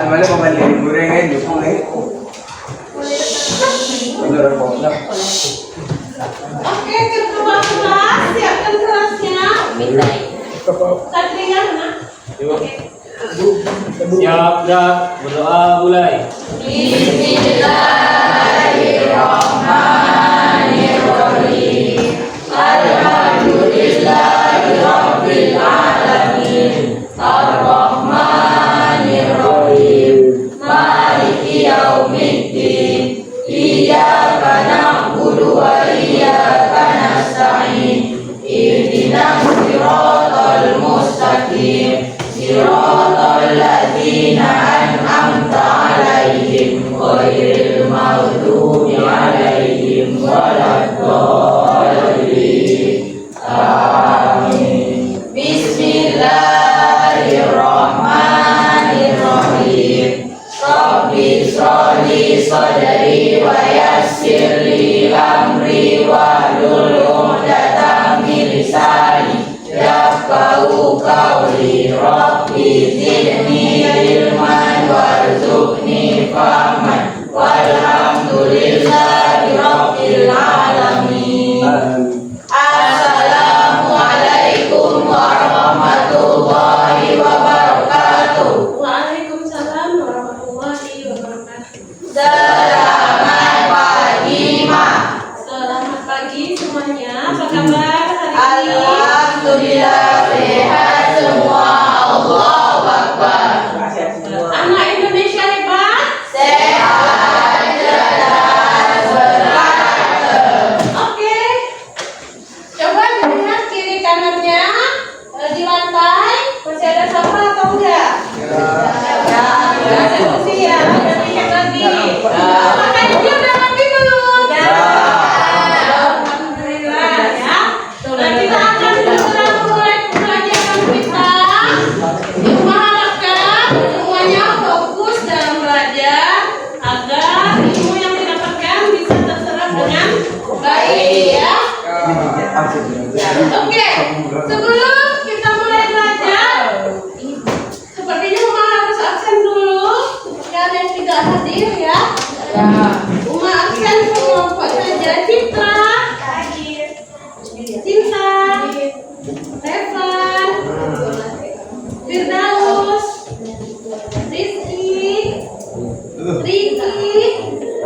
Mana pembeli gorengan juga nih. Bener kok. Oke, kedua kelas, siapkan kelasnya. Satria mana? Siap, dah. Berdoa mulai. Bismillahirrahmanirrahim. Alhamdulillahirabbil alamin. Arrahmanirrahim. Maliki yaumiddin. Iyyaka na'budu wa iyyaka nasta'in. Ihdinas siratal mustaqim. Siratal ladzina an'amta 'alaihim ghairil maghdubi 'alaihim waladdallin. Amin. Bismillahirrahmanirrahim. Rabbi shrahli sadri wa yassir li amri wahlul 'uqdatam min lisani yafqahu qawli. Rabbi zidni ilman warzuqni fahman walhamdulillahi rabbil alamin. Assalamualaikum warahmatullahi wabarakatuh. Waalaikumsalam warahmatullahi wabarakatuh. Selamat pagi, Ma. Selamat pagi semuanya. Apa kabar hari ini? Alhamdulillah sehat semua. Allahu Akbar. Anak Indonesia hebat? Sehat, cerdas, berkarakter. Oke. Coba lihat kiri kanannya di lantai. Masih ada sampah atau enggak? Ya, bersih ya. Berarti lihat lagi. Makan dia udah mandi belum? Alhamdulillah ya. Nah, kita akan segera mulai pelajaran kita. Diharapkan semuanya fokus dalam belajar agar ilmu yang didapatkan bisa terserap dengan baik ya. Oke, sebelum kita mulai belajar, sepertinya Uma harus absen dulu. Kalian yang tidak hadir ya. Uma absen kelompok saja. Citra, Cinta, Evan, Firdaus, Rizky,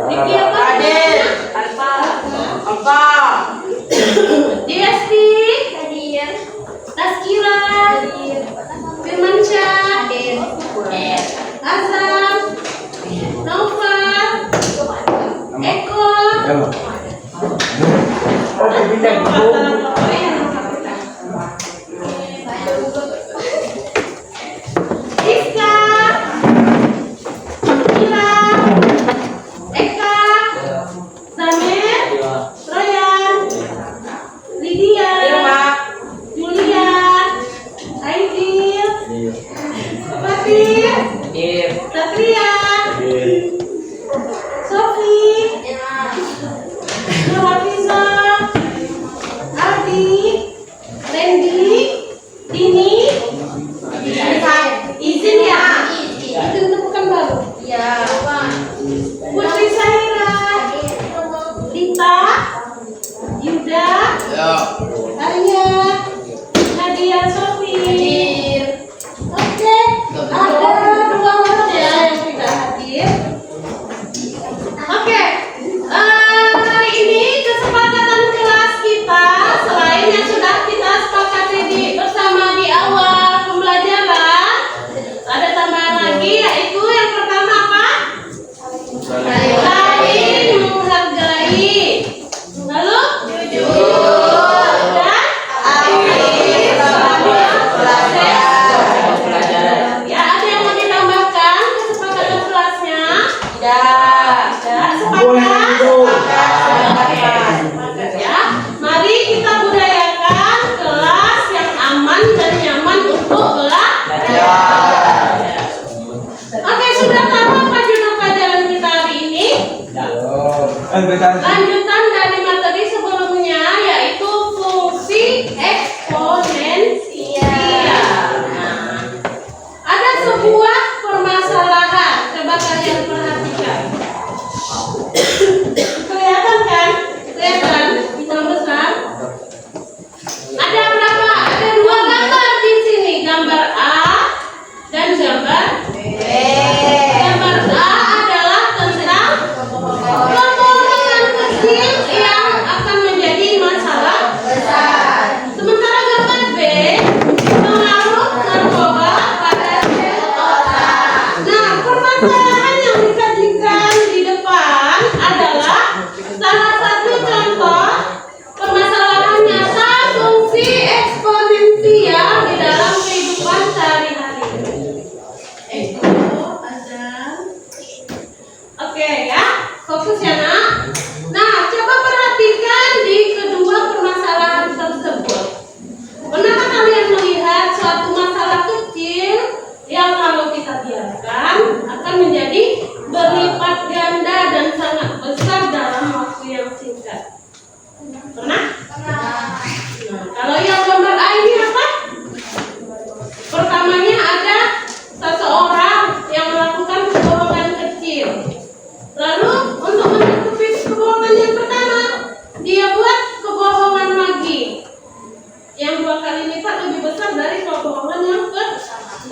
Riki apa? Adil, Alfa, Desti, Taskira, Firmansyah, Azam, Nova, Eko, Iska, Ila, Eka,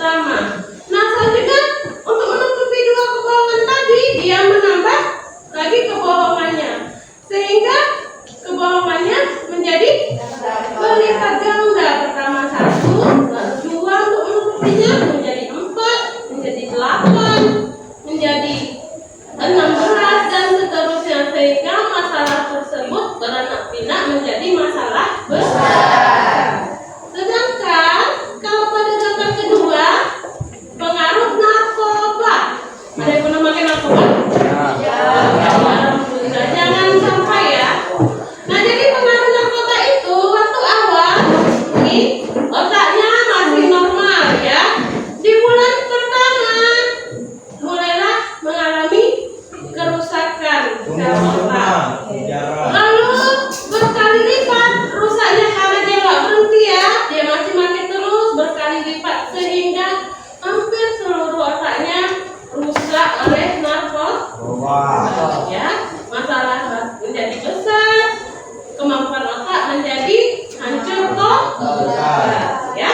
utama. Nah, selanjutnya untuk menutupi dua kebohongan tadi, dia menambah lagi kebohongannya, sehingga kebohongannya menjadi berlipat ganda. Pertama 1, lalu 2 untuk menutupinya menjadi 4, menjadi 8, menjadi 16 dan seterusnya, sehingga masalah tersebut beranak pinak menjadi masalah besar. Sedangkan kalau pada gambar kedua, pengaruh narkoba. Ada yang pernah pakai narkoba? Ya. Alhamdulillah. Jangan sampai ya. Nah, jadi pengaruh narkoba itu waktu awal ini otaknya masih normal ya. Di bulan pertama mulailah mengalami kerusakan sel otak. Lalu berkali lipat rusaknya karena dia nggak berhenti ya. Dia masih makin terus berkali lipat sehingga hampir seluruh otaknya rusak oleh narkoba. Ya, masalah menjadi besar, kemampuan otak menjadi hancur total. Ya.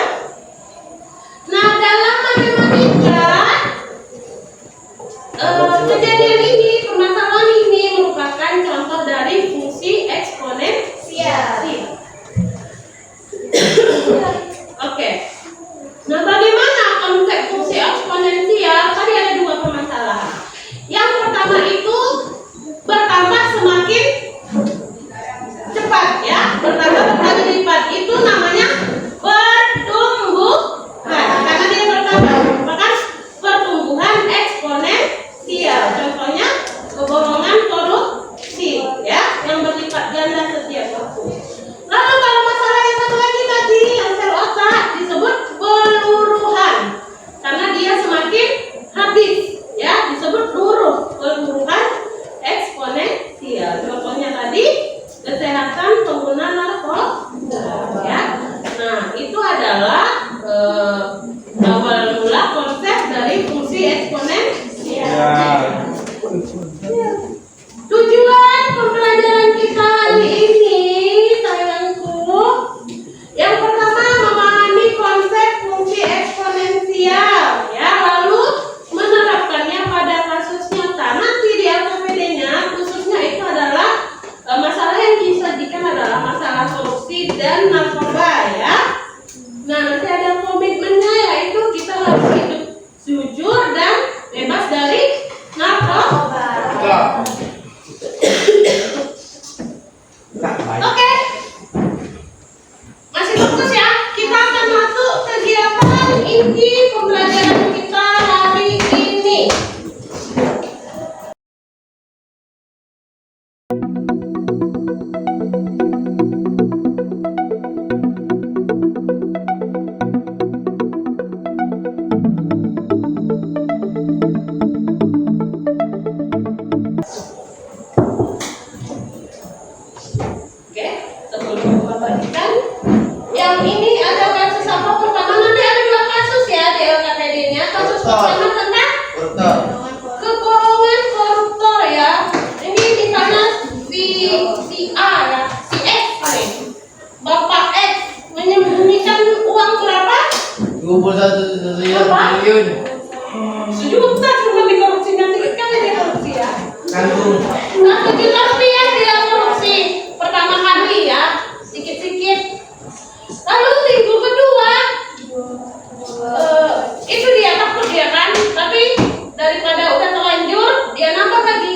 Nah, dalam matematika kejadian ini, permasalahan ini merupakan contoh dari fungsi eksponensial. Oke. Nah, bagaimana konsep fungsi eksponensial? Tadi ada dua permasalahan. Yang pertama itu bertambah semakin cepat ya, bertambah berkali lipat. Itu namanya pertumbuhan. Karena dia bertambah merupakan pertumbuhan eksponensial. Contohnya kebohongan korupsi ya, yang berlipat ganda setiap waktu. Lalu kalau masalah yang satu lagi tadi yang sel otak disebut peluruhan, karena dia semakin habis ya, disebut luruh, peluruhan eksponensial. Contohnya tadi kesehatan pengguna narkoba ya. Nah, itu adalah awal mula konsep dari fungsi eksponensial. Tujuan pembelajaran kita hari ini, sayangku, yang pertama memahami konsep fungsi eksponensial ya, lalu menerapkannya pada kasus nyata. Nanti di LKPD-nya khususnya itu adalah masalah yang disajikan adalah masalah korupsi dan narkoba ya. Nah, nanti ada komitmennya, yaitu kita harus hidup jujur dan bebas dari narkoba. Oke, masih fokus ya. Kita akan masuk kegiatan inti pembelajaran kita hari ini. Oke, sebelum membagikan yang ini ada kasus apa pertama, nanti ada dua kasus ya di LKPD-nya. Kasus pertama tentang kebohongan koruptor ya. Ini di sana si A ya, si X nih. Bapak X menyembunyikan uang berapa? 21 triliun. Sejuta cuma dikorupsinya, sedikit kali dia korupsi ya. Kandung. 1 juta rupiah dia korupsi pertama kali ya, sedikit-sedikit. Lalu minggu kedua itu dia takut dia kan, tapi daripada udah terlanjur dia nambah lagi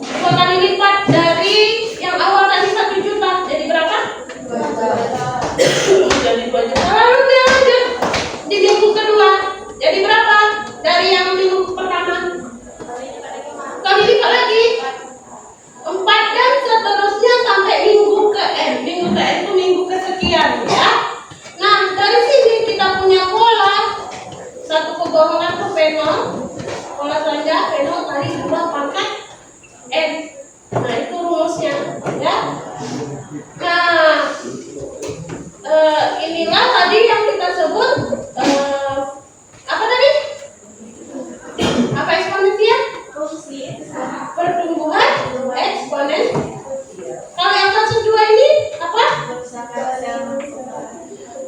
2 kali lipat dari yang awal tadi 1 juta, jadi berapa? 2 juta. Lalu dia lanjut di minggu kedua, jadi berapa? Dari yang minggu pertama kali lipat lagi 4 dan seterusnya sampai minggu ke N. Minggu ke N itu minggu kesekian ya. Nah, dari sini kita punya pola. Satu kebohongan itu P0. Pola saja P0 kali 2 pangkat N. Nah, itu rumusnya ya. Nah, inilah tadi yang kita sebut apa tadi? Apa eksponensial? Pertumbuhan eksponensial. Kalau yang kasus 2 ini apa?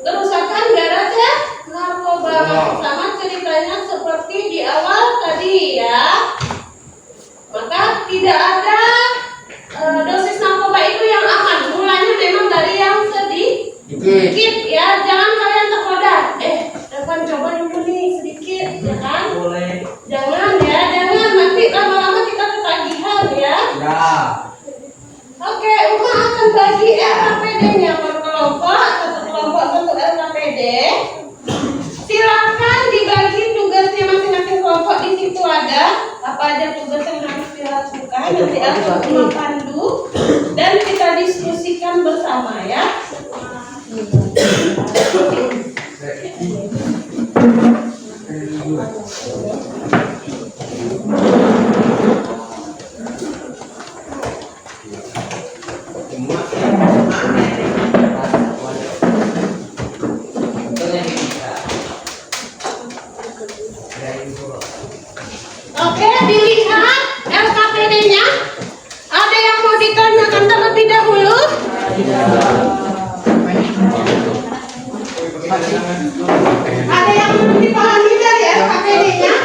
Kerusakan darah sel narkoba. sama ceritanya seperti di awal tadi ya. Maka tidak ada dosis narkoba itu yang aman. Mulanya memang dari yang sedikit ya. Jangan kalian tergoda. Depan coba dulu nih sedikit ya kan? Boleh. Jangan ya, jangan nanti lama-lama kita ketagihan ya. Ya. Oke, Uma akan bagi LKPD-nya berkelompok, satu kelompok bentuk LKPD. Silakan dibagi tugasnya masing-masing kelompok. Di situ ada apa aja tugas yang harus dilakukan. Nanti aku pandu dan kita diskusikan bersama ya. Oke, dilihat LKPD-nya. Ada yang mau ditanyakan terlebih dahulu? Ada yang belum dipahami dari LKPD-nya?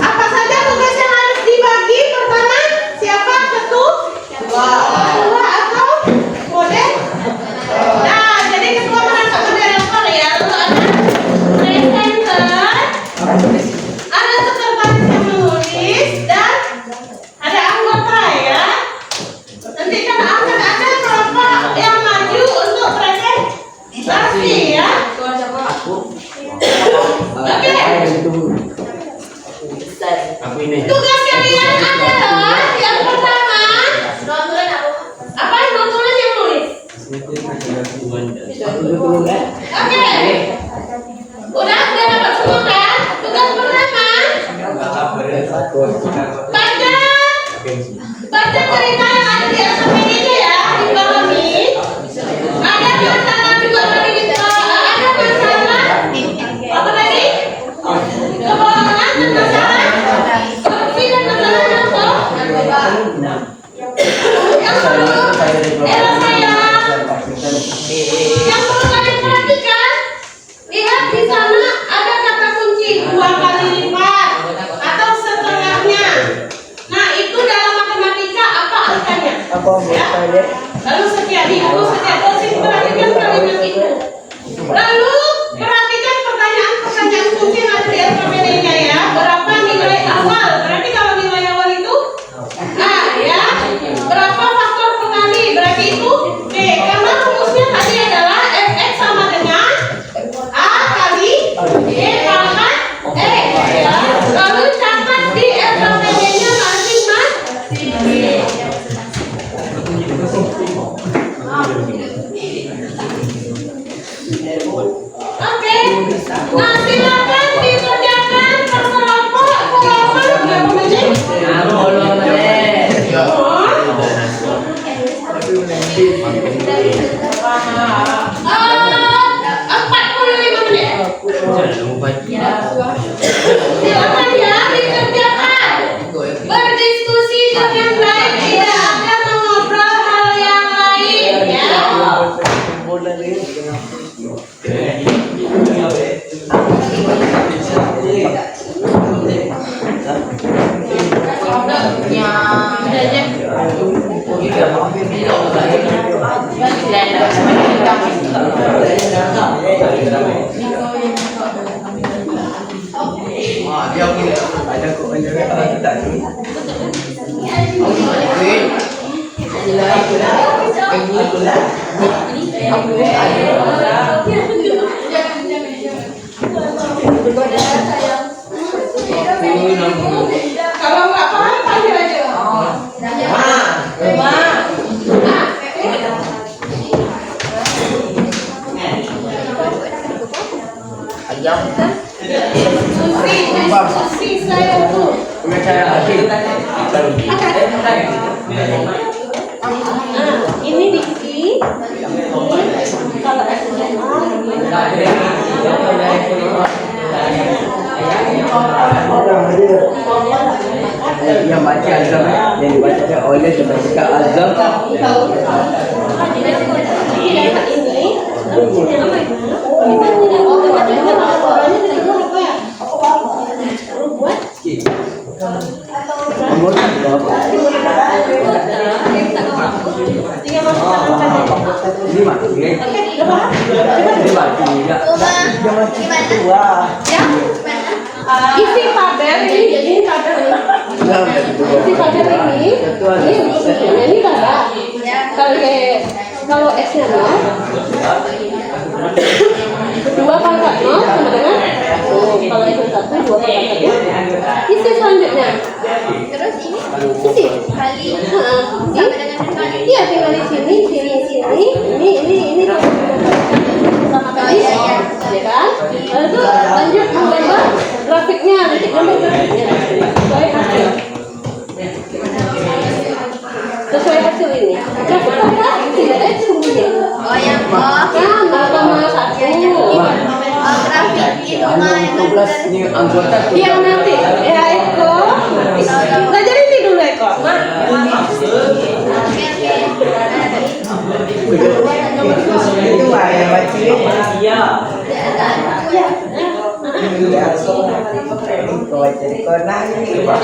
Apa saja tugas yang harus dibagi? Pertama, siapa? Ketua atau kode? Nah, jadi ketua merangkap moderator ya. Lalu ada presenter, ada sekretaris yang menulis, dan ada anggota ya. Nanti kan akan ada kelompok yang maju untuk presentasi ya. Oke. Tugas kalian adalah yang pertama. Apa yang notulen yang nulis? Oke. Udah dapat semua kan? Tugas pertama. Baca cerita yang ada di LKPD-nya ya, dipahami. Ada masalah juga tadi ada masalah. Apa tadi? Kebohongan dan masalah korupsi dan masalah narkoba. Yang perlu yang perlu kalian perhatikan, lihat di sana ada kata kunci 2 kali lipat atau setengahnya. Nah, itu dalam matematika apa angkanya? Ya. Lalu setiap minggu, setiap dosis perhatikan kalimat itu. Lalu perhatikan pertanyaan kunci yang ada di LKPD-nya ya. Berapa nilai awal? Berarti kalau nilai awal itu A ya. Berapa faktor pengali? Berarti itu B. Karena rumusnya tadi adalah Fx sama dengan A kali B pangkat ya. Lalu catat di LKPD-nya masing-masing. Oke. Nah, silakan dikerjakan per kelompok berapa menit? 45 menit. Silakan ya dikerjakan. Berdiskusi dengan baik, tidak ada mengobrol hal yang lain ya. Ada kok penjaga tadi. Kalau nggak paham panggil aja. Susi saya tuh. Ini diisi. Kalau yang baca azam yang dibaca oleh sebagai azam Isi pagar ini pagar isi pagar ini enggak. Kalau X-nya 0, 2 pangkat 0 sama dengan kalau X 1 2 pangkat 1. Isi selanjutnya. Terus ini Isi kali sama dengan kali. iya, tinggal di sini ini sama kali ya kan? Lalu itu lanjut menggambar grafiknya, nanti gambar grafiknya sesuai hasil. Sesuai hasil ini. Grafik apa? Tidak ada kemudian. Oh yang Kan 0,1. grafik itu mah yang 12 ini anggota Yang nanti ya Eko. Belajar ini dulu Eko. itu mah yang wajib iya jadi konang ini Pak.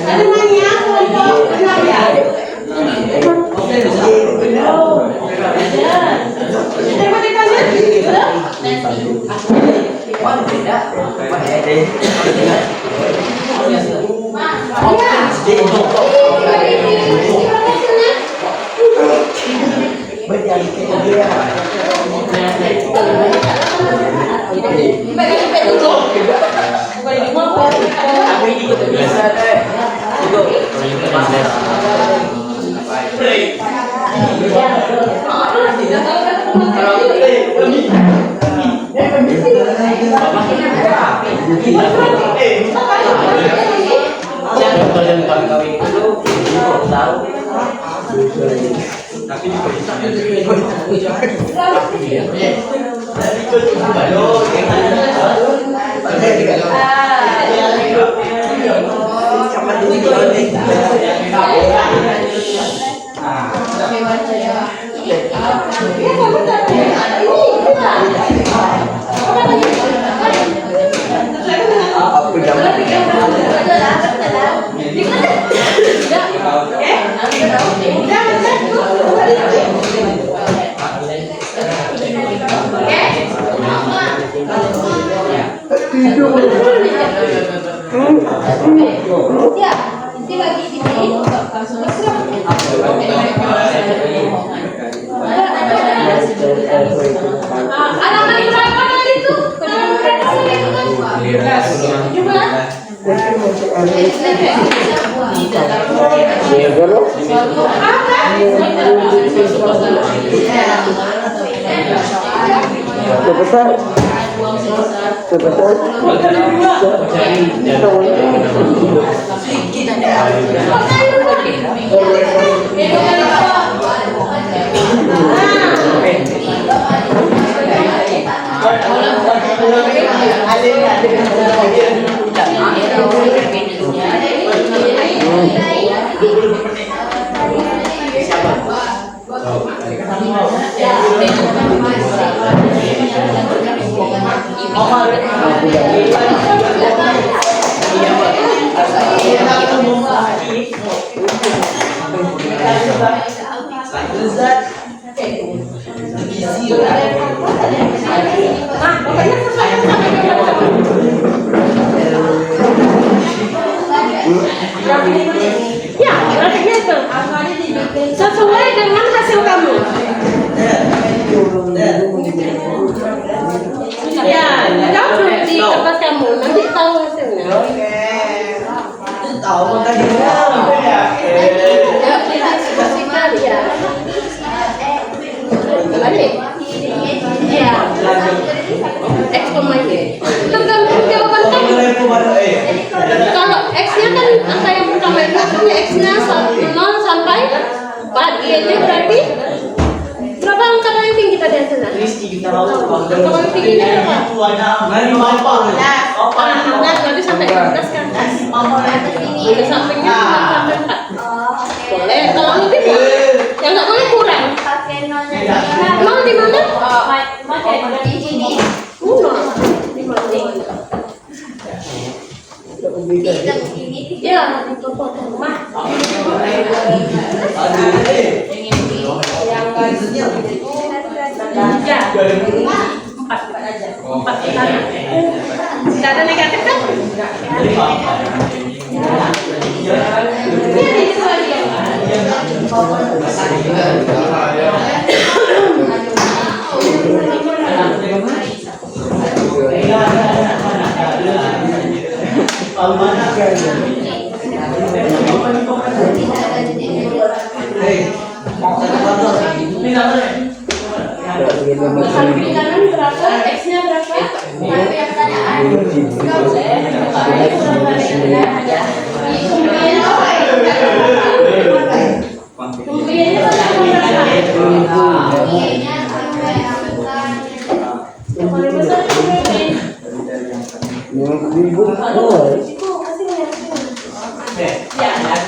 Ada nanya kelompok kenapa ya? Terima ditanya? Ya, grafiknya itu sesuai dengan hasil kamu. Ya, tahu di kertas kamu, nanti tahu hasilnya. Tahu tadi Ya, balik. Ya, X, Y. Tergantung jawaban kamu. Kalau X-nya kan angka yang pertama itu X-nya 0 sampai 4 Iya aja berarti berapa angka ranking kita di sana? Angka paling tingginya berapa? 16 berarti sampai 16 kan? Ada sampingnya sampai 4. Boleh, kalau lebih boleh. Yang nggak boleh kurang. Pakai nolnya. Nol di mana? Di sini. Nol. Di mana? Ya, di toko rumah. Ya, 4 Tidak ada negatif kan? Samping kanan berapa? X-nya berapa?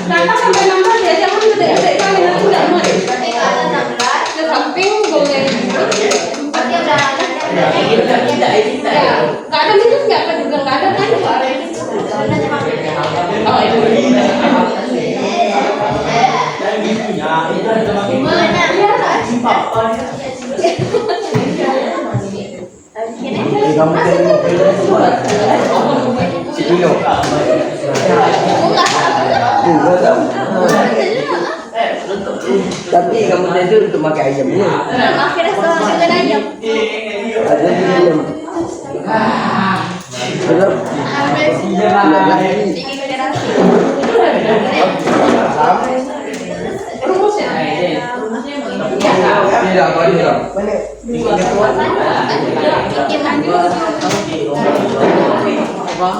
Kakak sampai 16 ya, jangan gede-gede kali nanti nggak muat. Ke samping boleh. Nggak ada minus nggak apa juga nggak ada kan? Oh Tapi kamu tidur untuk makan ayam ya? Pakai restoran juga ayam. Ada di dalam. Belum.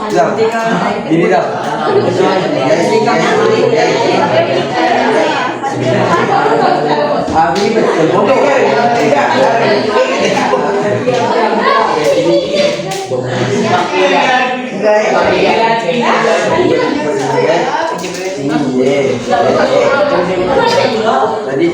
Tidak, tidak. Ini dah. Abi betul. Tadi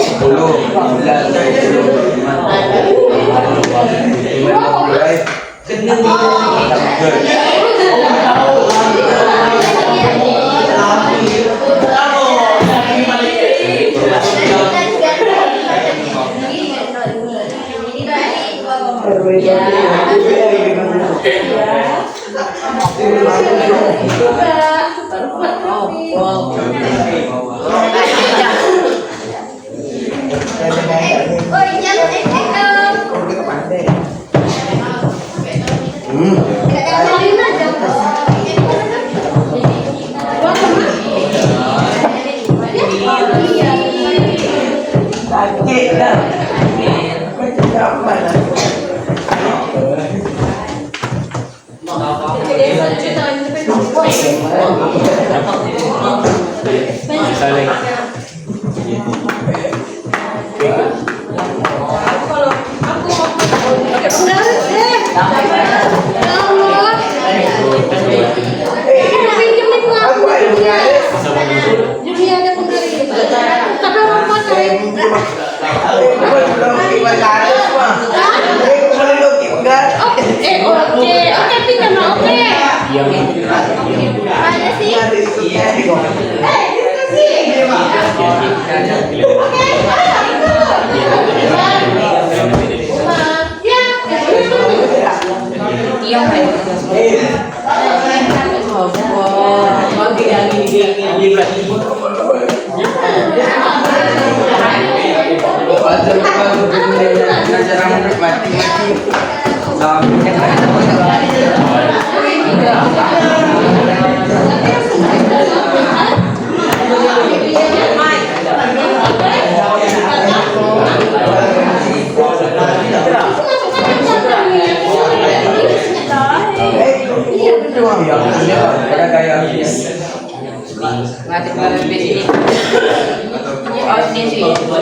你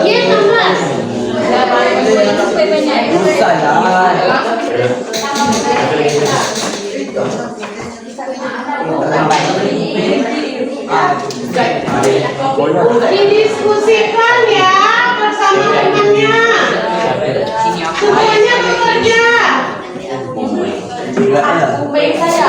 Iya, Mas. Didiskusikan ya bersama temannya. Semuanya bekerja. Baik saya.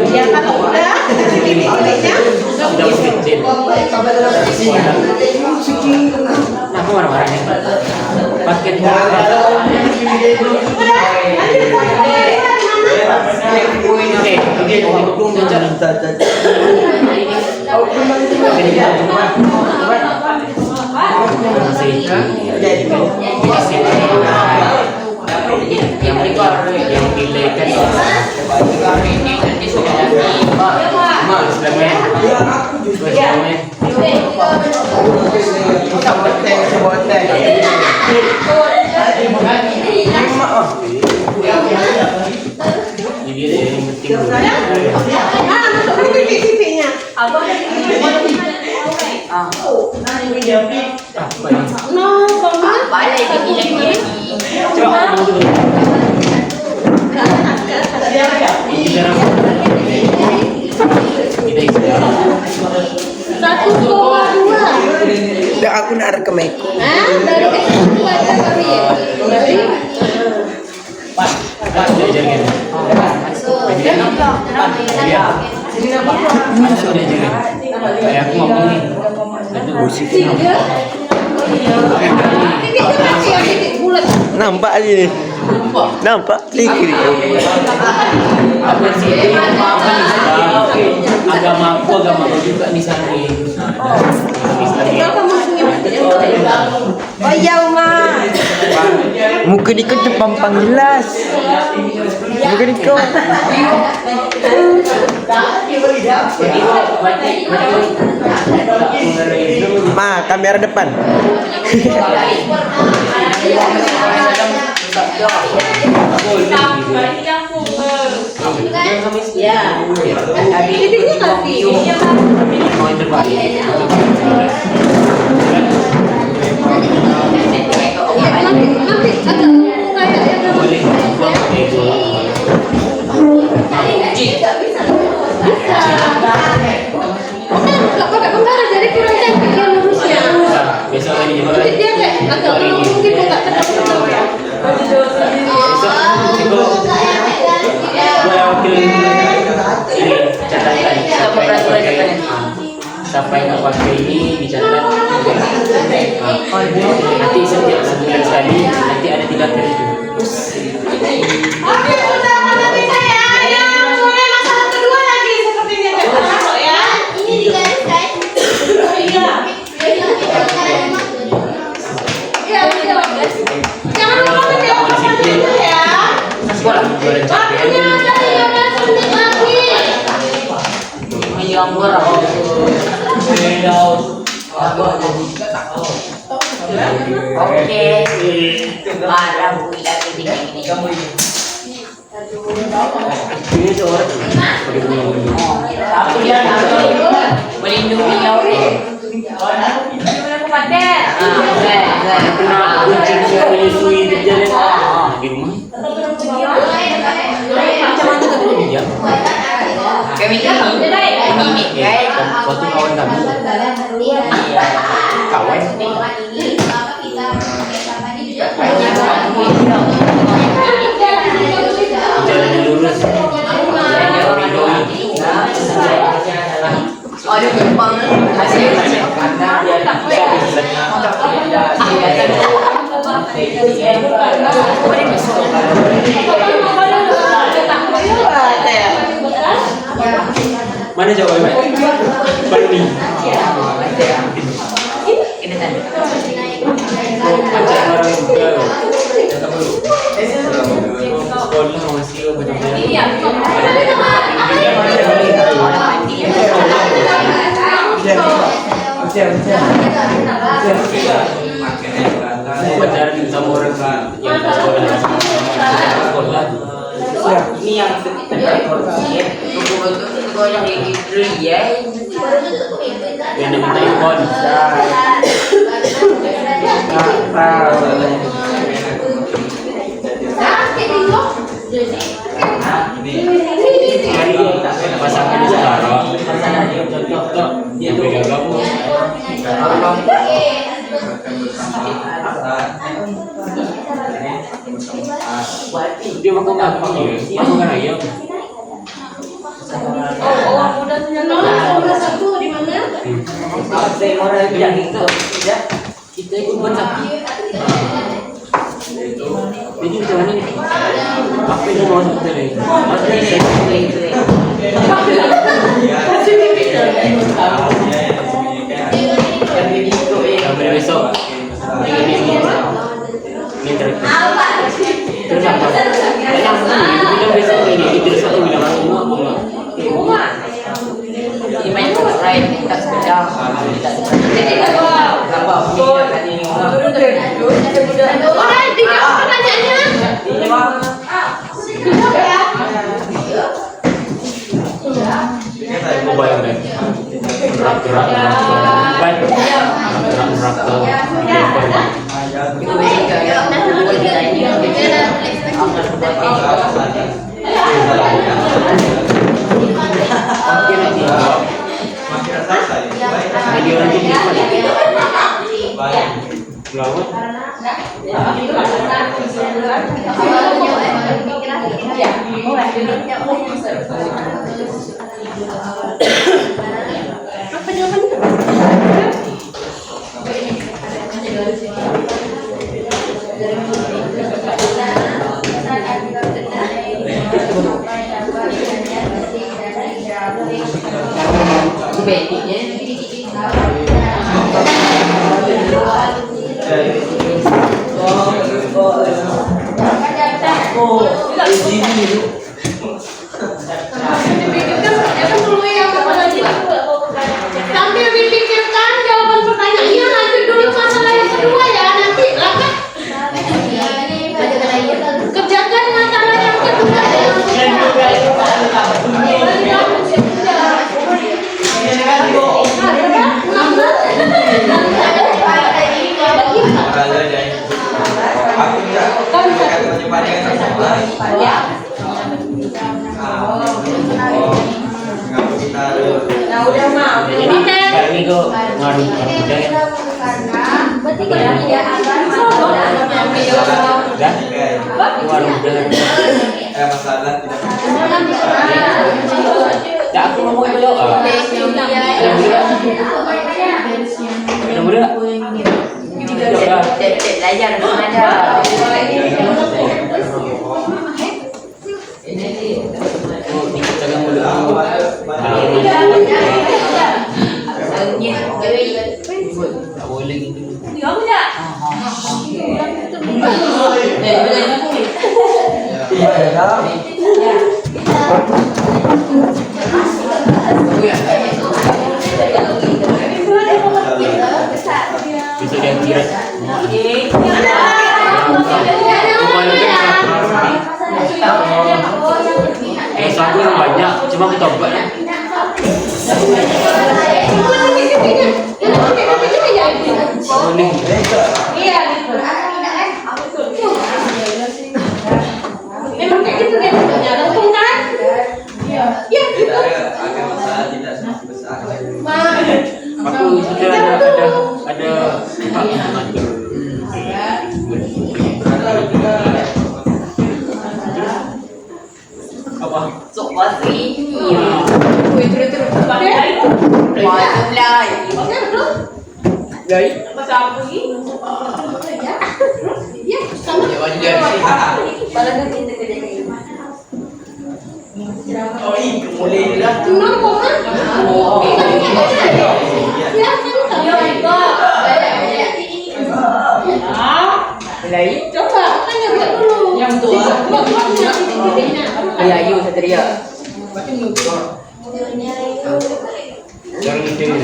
Ya kalau udah segini olehnya Nah, aku marah-marahnya. Paket TV-nya. No, Udah aku nak rekam aku. Nampak aja. Nampak dikit. agama juga nih santri. Oh iya Uma. Muka dikit terpampang jelas. Muka dikit. Ma, kamera depan. Siapa yang nggak pakai ini dicatat. Nanti setiap sebulan sekali nanti ada 3 kali. Oke, sudah kalau bisa ya. Yang mulai masalah kedua lagi sepertinya masuk ya. Ini digaris guys. Iya. Iya, betul. Jangan lupa menjawab pertanyaan itu ya. Sekolah Waktunya ada 15 menit lagi. Yang murah. Oke. Marah Bu ya ini. ini seorang Tapi dia melindungi orang. kena kucingnya menyusui di jalan di rumah. Iya. Kami ini guys. Waktu kawan kami. Kawan. Jalan yang lurus. Jalan koridor. Ada gampang hasil. Mana jawabannya? Bali. Ini tadi. Ajak orang juga. Sekolah masih pacaran sama orang yang sekolah. Ini yang korupsi. Itu yang itu ya. Yang minta ikon. Pasangnya sekarang. Dia tuh gagap. Dia makan apa? Makan ayam. Udah satu di mana? Saya orang yang itu tidak kita ikut baca. Jadi macam ni. Apa yang mau kita ni? Masih saya itu. Sampai besok. Ini terakhir. Terus apa? Bilang besok ini itu satu bilang semua. Ini main right tak sepeda. Kenapa? Ini Orang tidak pertanyaannya. Mau bayar deh. Gerak-gerak. Apa jawabannya? Sambil dipikirkan jawaban pertanyaannya, lanjut dulu masalah yang kedua ya. Nanti lakukan kerjakan masalah yang kedua. Ini kok ngaruh aku ngomong itu belajar aja. bisa diakhirat. Sabu yang banyak, cuma kita buat. Iya. Memang kayak gitu kan? Langsung kan? Iya. Iya gitu. Aku sudah ada apa? Sok pasti. Coba tanya buat dulu. Yang tua. Ya, yuk Satria. Jangan gitu ya.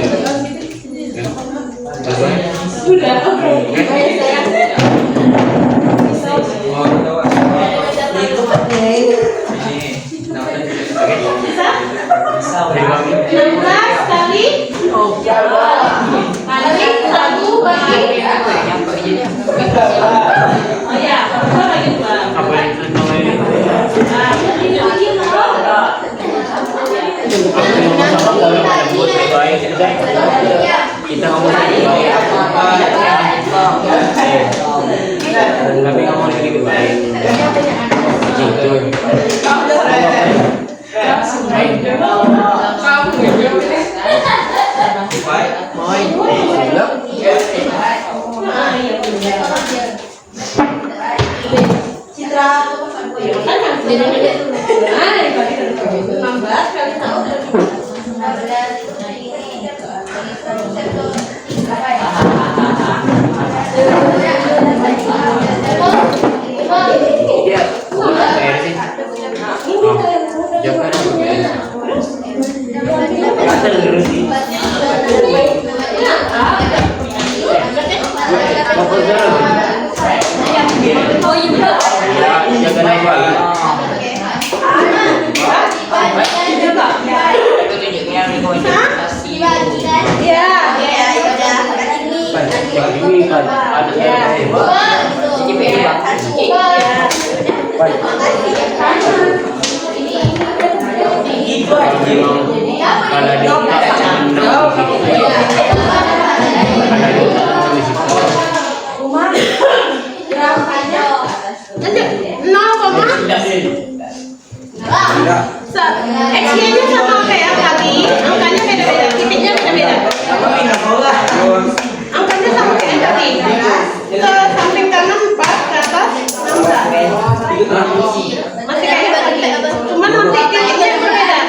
Sudah. Kali 1 bagi Kita ngomong lagi. Kami ngomong lagi gitu. X-nya sama kayak tadi, angkanya beda-beda, titiknya beda-beda. Angkanya sama kayak tadi. Ke samping kanan 4, ke atas 6. Masih kayak tadi. Cuman nanti titiknya berbeda.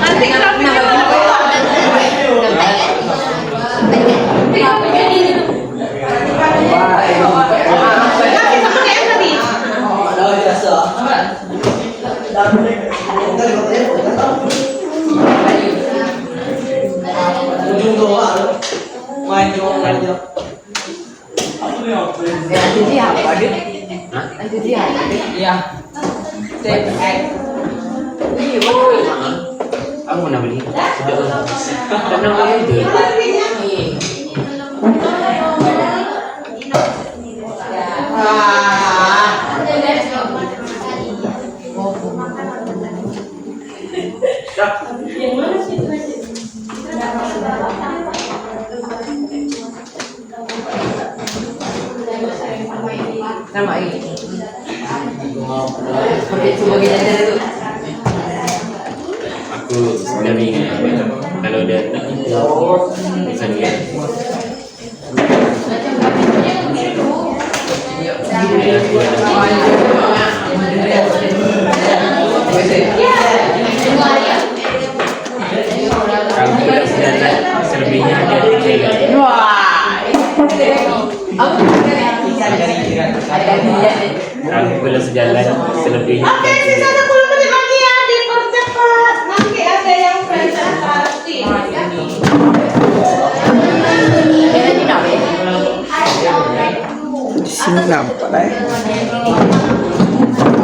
Nanti grafiknya mana bawah? Aku mau beli. Sudah beli itu. Nama ini. Aku sudah bingung kalau datang itu bisa lihat. Kamu udah sejalan, selebihnya ada di jalan. Kamu belum sejalan, selebihnya. Oke, sisa 10 menit lagi ya, dipercepat. Nanti ada yang presentasi. Di sini nampak lah.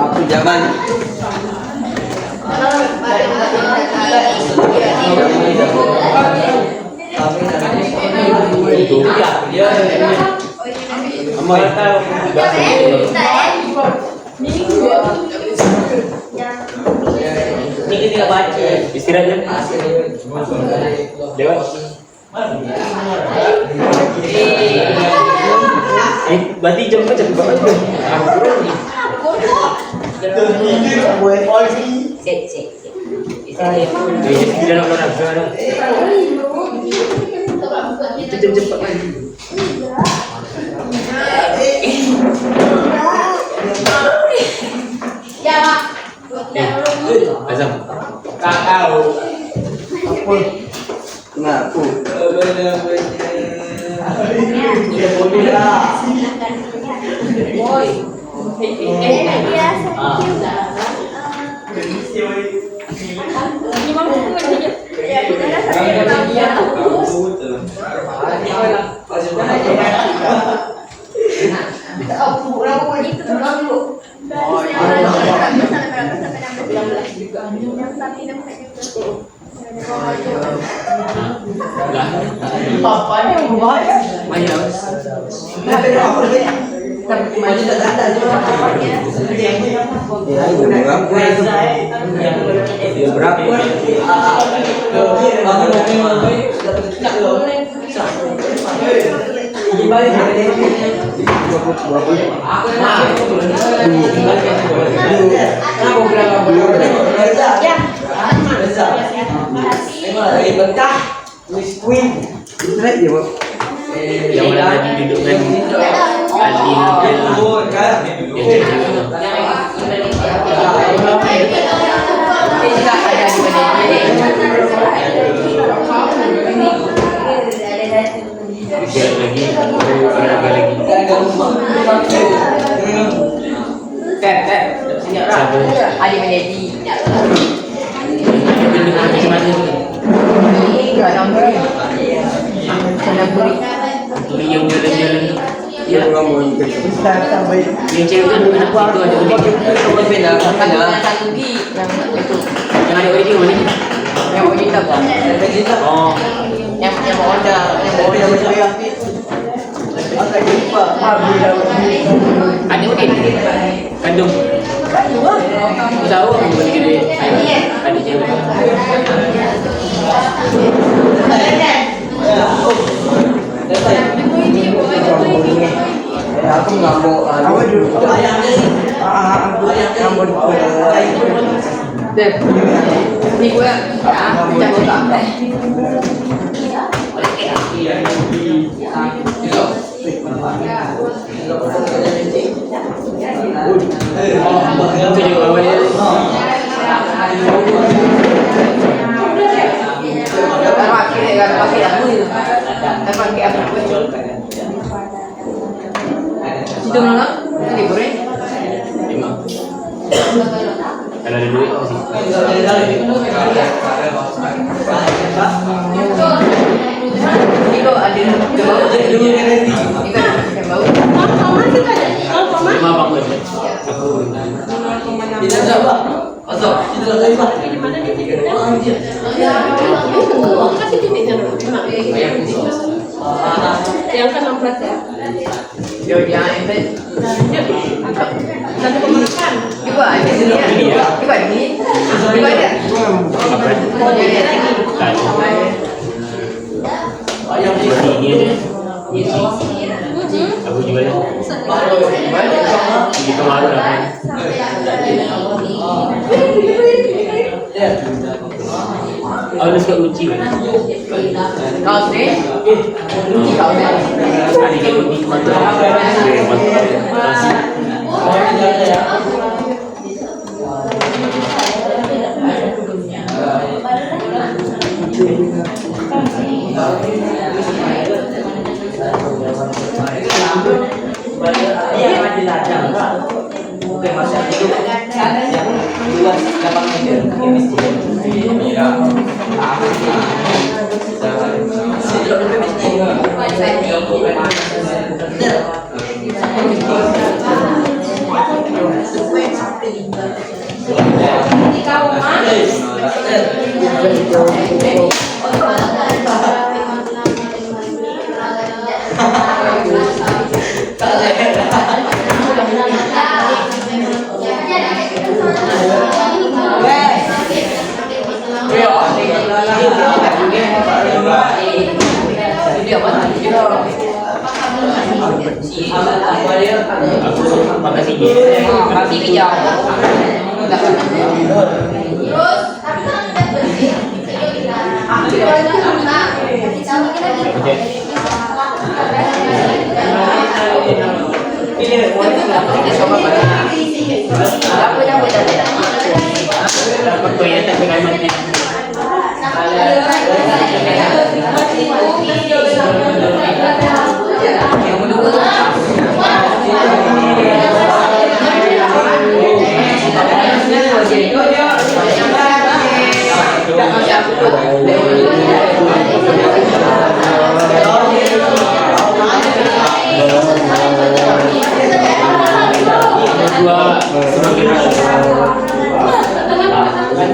Aku zaman. Ini kita baca. Istirahat ya. Dewa. Berarti jam berapa jam berapa? Tidak orang. Itu jam cepat lagi. Ya, Pak. Azam. Kakao. Ngaku. Bapaknya mau bayar. Banyak. Maju tak ada juga. Ya, berapa? Yang mana lagi duduk kan Ali Adik menjadi yang jalan-jalan ya Sampai yang cewek kan anak itu ada satu di yang itu yang ada ini mana yang mau kita bang oh yang mau order ada udah kandung tahu beli gede ada cewek aku nggak mau. Aku dulu. Aku deh ini gue jago tak itu mana? Ini boleh? kalau ada duit sih Itu ada bau dulu ini kan bau lima bangun aku Tidak ada, Pak. Asal, tidak ada lagi, Pak. Kasih titiknya dulu. Yang ke 16 ya. yo jangan embed Satu pemakan. coba ada sini ya coba ini coba ada berarti ini ada aku juga ya di kemarin apa ada suka uji kan kau sih kau sih ada yang uji kemarin Masih hijau.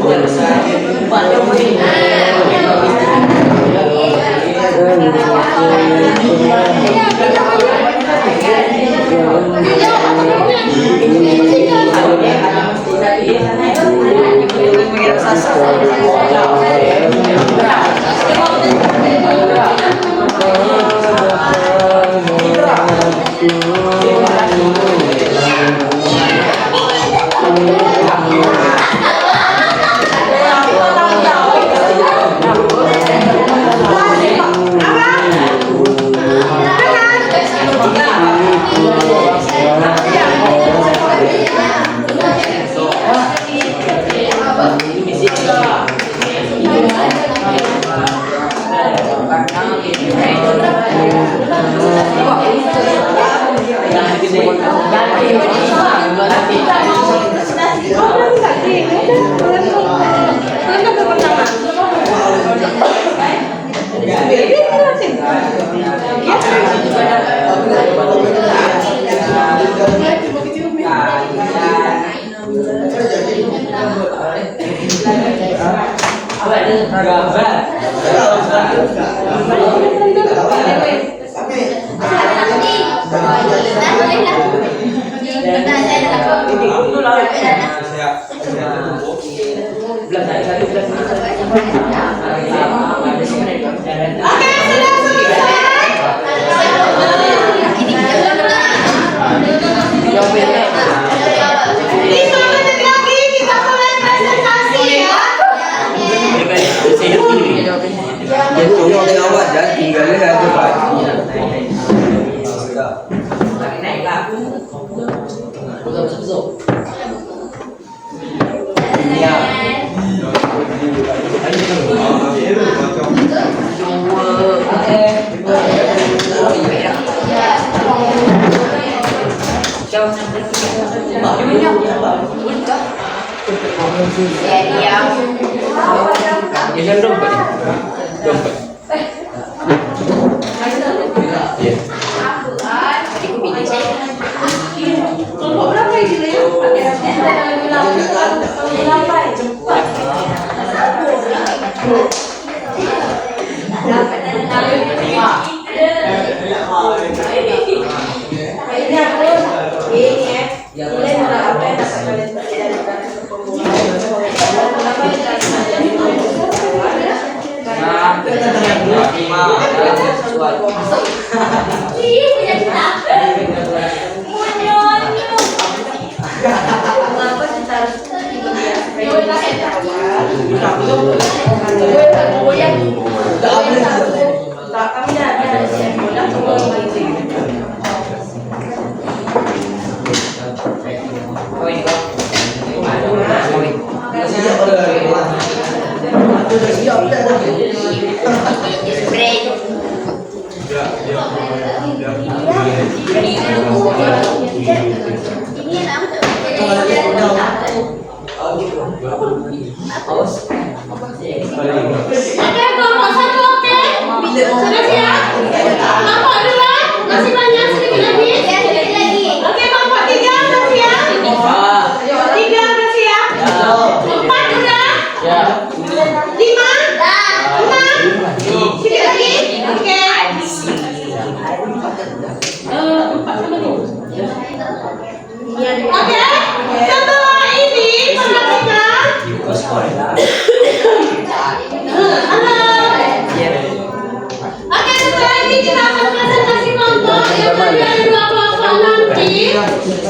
dua Oke, kelompok satu oke. Sudah siap? Kelompok dua masih banyak sedikit lagi. Oke, kelompok tiga udah siap? Tiga udah siap? Empat udah? Lima? Enam? Sedikit lagi? Oke. Oke, setelah ini perhatikan. Oke, setelah ini kita akan presentasi kelompok yang terdiri dari dua kelompok nanti.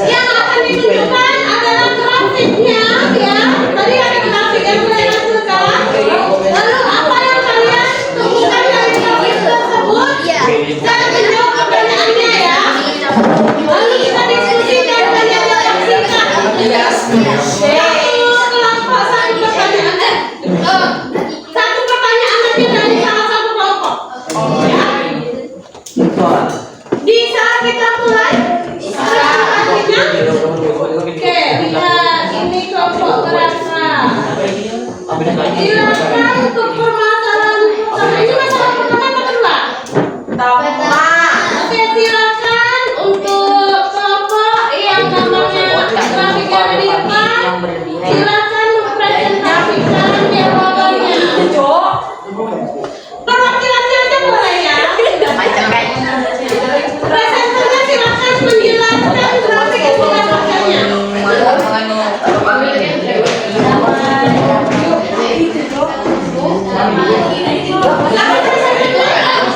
Yang akan ditunjukkan adalah grafiknya, ya. Tadi ada grafik yang sudah dihasilkan. Lalu apa yang kalian temukan dari grafik tersebut? Saya tunjuk pertanyaannya, ya. Lalu kita diskusikan dengan yang singkat. Kelompok satu pertanyaan. Satu pertanyaan aja dari salah satu kelompok. Ya. Bisa kita mulai? Grafiknya? Oke, lihat ini kelompok grafik. Silakan untuk permasalahan pertama. Ini masalah pertama atau kedua? Oke, silakan untuk kelompok yang gambarnya grafik yang di depan. Silakan mempresentasikan jawabannya. Perwakilannya aja boleh ya. Presenternya silakan menjelaskan grafik yang didapatkannya. Apa presenternya?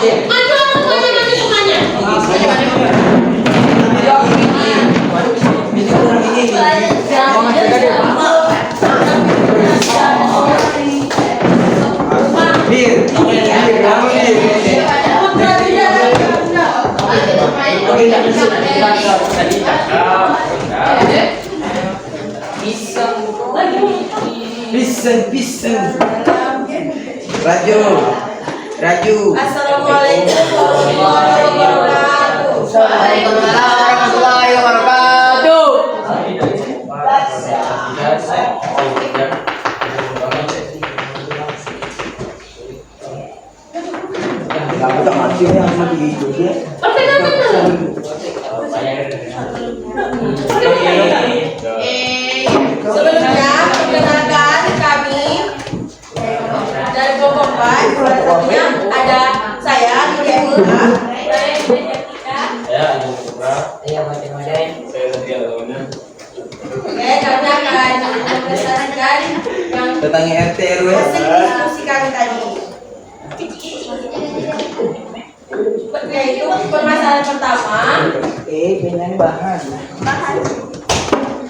Maju semuanya, maju semuanya. Pisang. Baju. Raju. Assalamualaikum warahmatullahi wabarakatuh. Waalaikumsalam warahmatullahi wabarakatuh. Kamu tak mati ni sama begitu dia. Sebelumnya perkenalkan kami dari Bobokan. Selanjutnya ada saya Dinda Mula. Oke, kami akan mempresentasikan yang Tentang RT RW. diskusi kami tadi. Yaitu permasalahan pertama. Dengan bahan.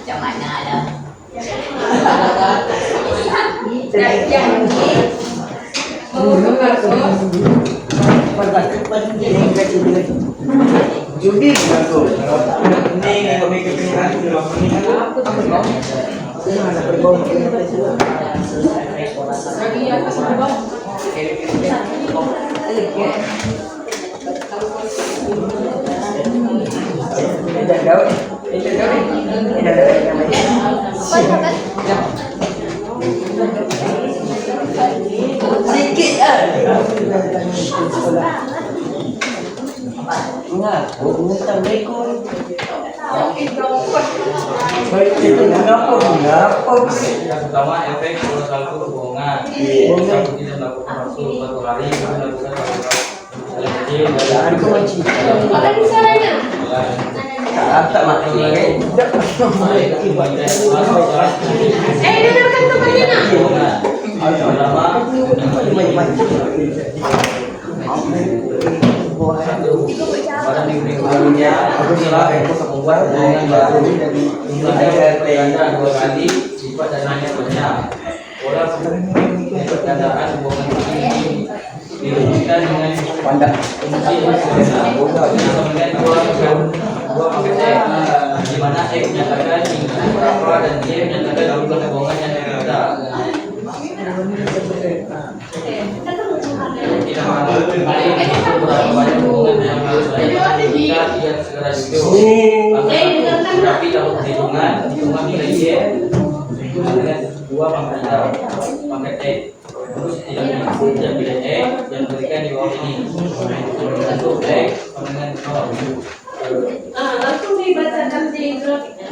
Yang ini Judi aku. Ini kami kepengen sedikit Pertama, efek kalau satu kebohongan. Satu tidak melakukan waktu 1 hari, melakukan kecil Apa misalnya? tak mati. Dengarkan temannya. Pertama, pada minggu-minggunya aku telah membuat hubungan baru jumlahnya bertambah 2 kali sifat dan nanya banyak. Pola pertandaan hubungan ini dirumuskan dengan fungsi yang sederhana dengan dua paket di mana X menyatakan apa dan Y menyatakan hubungan hubungan yang berbeda. Tidak malu beberapa banyak hubungan yang harus dilakukan yang segera itu tapi dalam hitungan nilai Y dengan 2 pangkat X terus yang nilai X yang diberikan di bawah ini untuk X dengan 0. Langsung dibacakan di grafiknya.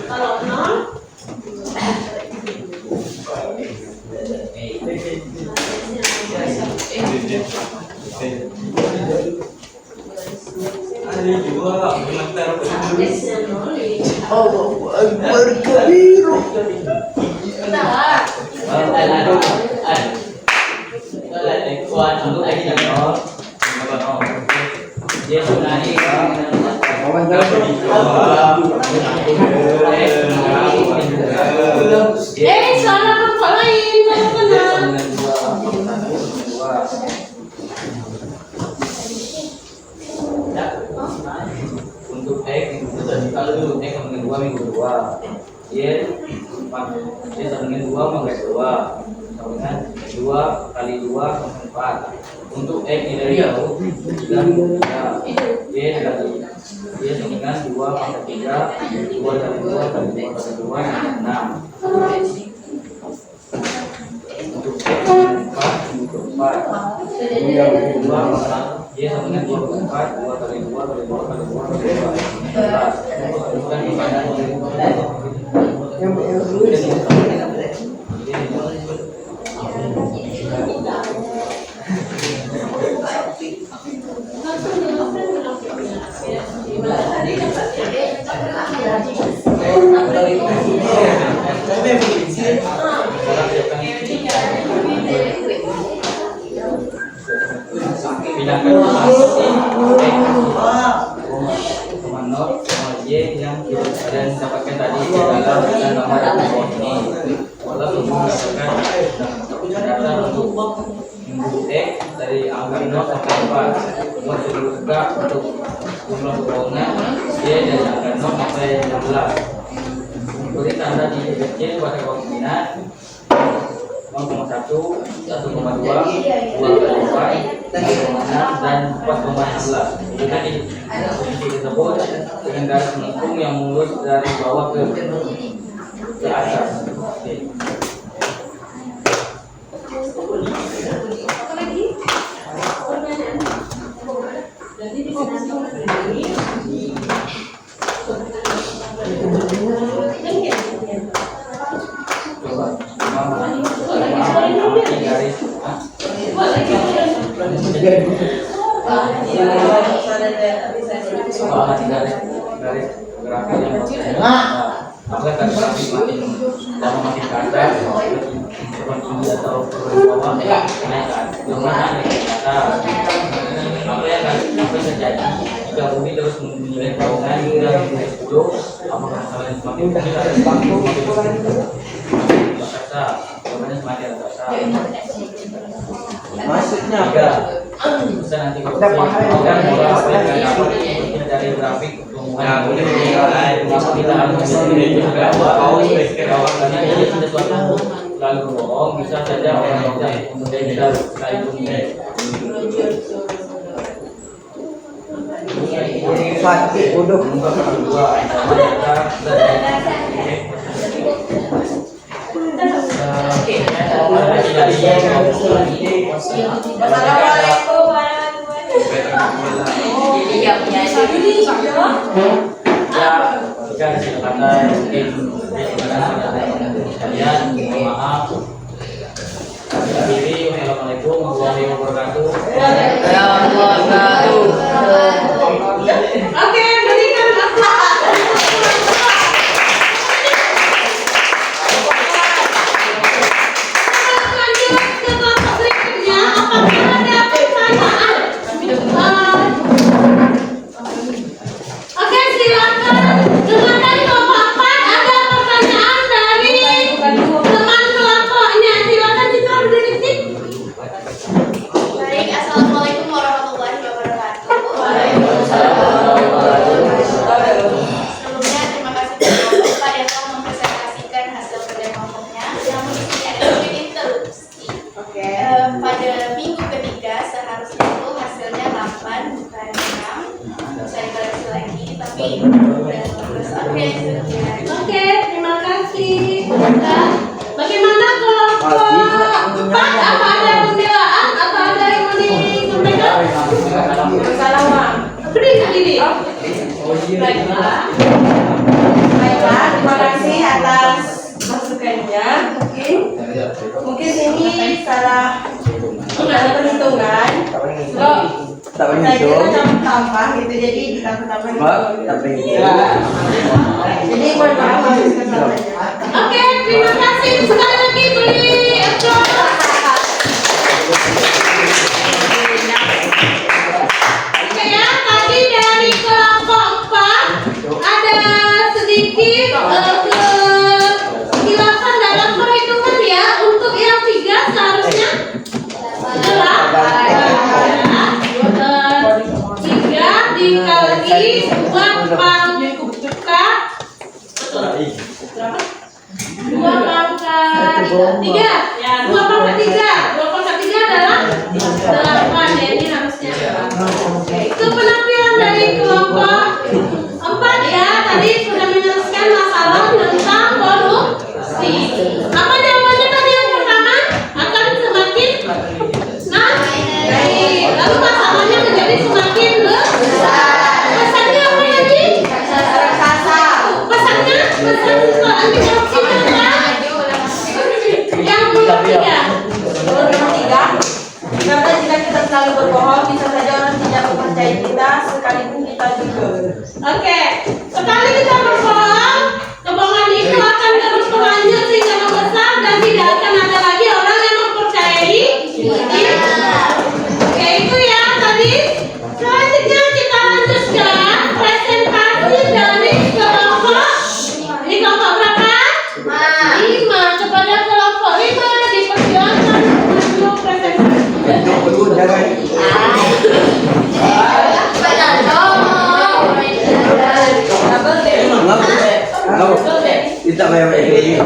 Kalau 0 salah tempat lain kalau kenal. Untuk X itu tadi kalau dulu X sama dengan 2 minggu 2 Y sama dengan 2 mangkat 2 sama dengan 2 kali 2 sama 4. Untuk X nilai jauh dan Y dari Y sama dengan 2 pangkat 3 2 kali 2 kali 2 kali 2 6. Untuk X 4 untuk 4 2 pangkat Y sama dengan 2 per 4, 2 kali 2 kali 2 kali 2 kali 2 bukan kepada Y yang kita dapatkan tadi di dalam nomor ini. Kalau menggunakan data untuk minggu X dari angka 0 sampai 4. Kemudian juga untuk jumlah hubungan Y dari angka 0 sampai 16. Kemudian tanda di kecil pada kemungkinan 0,1, 1,2, 2,4, 3,6 dan 4,11. Kemudian di posisi tersebut dengan garis melengkung yang mulus dari bawah ke atas. Oke. Jadi di posisi ini jika bumi terus menilai bangunan hingga 2010, apakah masalah yang semakin kecil atau semakin raksasa? Jawabannya semakin raksasa. Maksudnya Tiga, bisa nanti kalau dan pola apa yang dapat dari grafik tumbuhan apabila karena ini sesuatu lalu bohong, bisa saja orang tidak kemudian kita Fatih bodoh. Assalamualaikum jika ada kata mungkin sekalian, mohon maaf. Assalamualaikum warahmatullahi wabarakatuh. Oke, berikan lanjut ke kelompok berikutnya. Apakah ada pertanyaan? Oke, silakan. Dengarkan kelompok 4. Ada pertanyaan dari teman kelompoknya. Silakan Citra berdiri. Baik, assalamualaikum warahmatullahi wabarakatuh. Sebelumnya terima kasih kepada Bapak yang telah mempresentasikan hasil kerja kelompoknya. Namun di sini ada sedikit interupsi. Pada minggu ketiga seharusnya itu hasilnya 8 bukan 6. Saya koreksi lagi, tapi terus oke. Oke, terima kasih. Nah, bagaimana kelompok 4? Apa ada pembelaan atau ada yang mau disampaikan? Berdiri. Baiklah, terima kasih atas masukannya. Mungkin ini salah perhitungan. Tak Saya kira berhitung. tambah gitu, jadi ditambah Tak berhitung. Jadi mohon maaf atas kesalahannya. Oke, terima kasih. Sekali lagi beri applause. Oke ya, tadi dari kelompok 4 ada sedikit kehilafan dalam perhitungan ya. Untuk yang 3 seharusnya adalah 3 dikali 2 pangkat 2 pangkat 3 ya, 2 pangkat 3 adalah 8 ya, ini harusnya. Oke, itu penampilan dari kelompok 4 ya. Tadi sudah menyelesaikan masalah tentang korupsi. Apa jawabannya tadi yang pertama? Akan semakin naik. Lalu masalahnya menjadi semakin besar. Pesannya apa tadi? Pesannya pesan anti korupsi yang ketiga.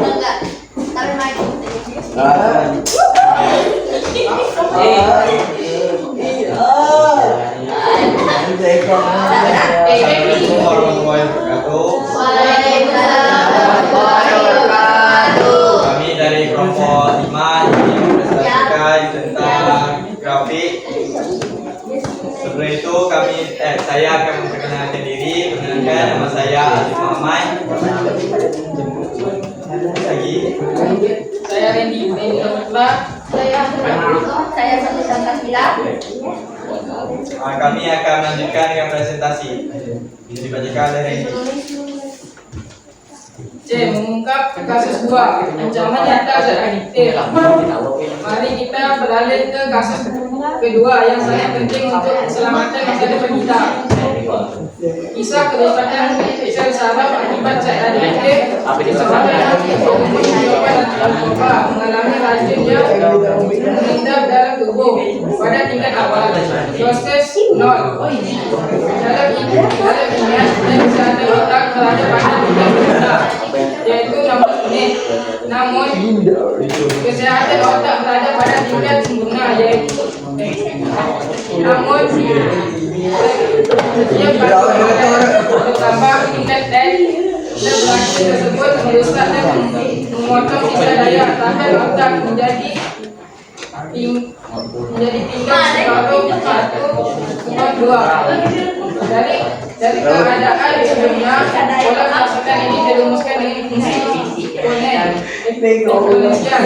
Enggak. Tapi maju. Assalamualaikum warahmatullahi wabarakatuh. Waalaikumsalam warahmatullahi wabarakatuh. Kami dari kelompok 5 ini mempresentasikan tentang grafik. Sebelum itu saya akan memperkenalkan diri. Perkenalkan, nama saya Alif Muhammad. Lagi. Saya Randy Rahmatullah. Saya Satu Santila. Kami akan melanjutkan dengan presentasi. Bisa dibacakan oleh Randy. C. Mengungkap kasus 2 ancaman nyata adiktif. Mari kita beralih ke kasus kedua yang sangat penting untuk keselamatan masa depan kita. Kisah kerusakan sel saraf akibat zat adiktif seorang yang mengalami racun yang mengendap dalam tubuh pada tingkat awal proses 0 dalam ingat dan kesehatan otak berada pada tingkat rendah yaitu 60 menit. Namun kesehatan otak berada pada tingkat sempurna yaitu setiap bertambah tingkat N dan reaksi tersebut merusak dan memotong sisa daya tahan otak menjadi tingkat separuh 1/2 dari keadaan sebelumnya. Pola masukan ini dirumuskan dengan fungsi eksponen eksponensial.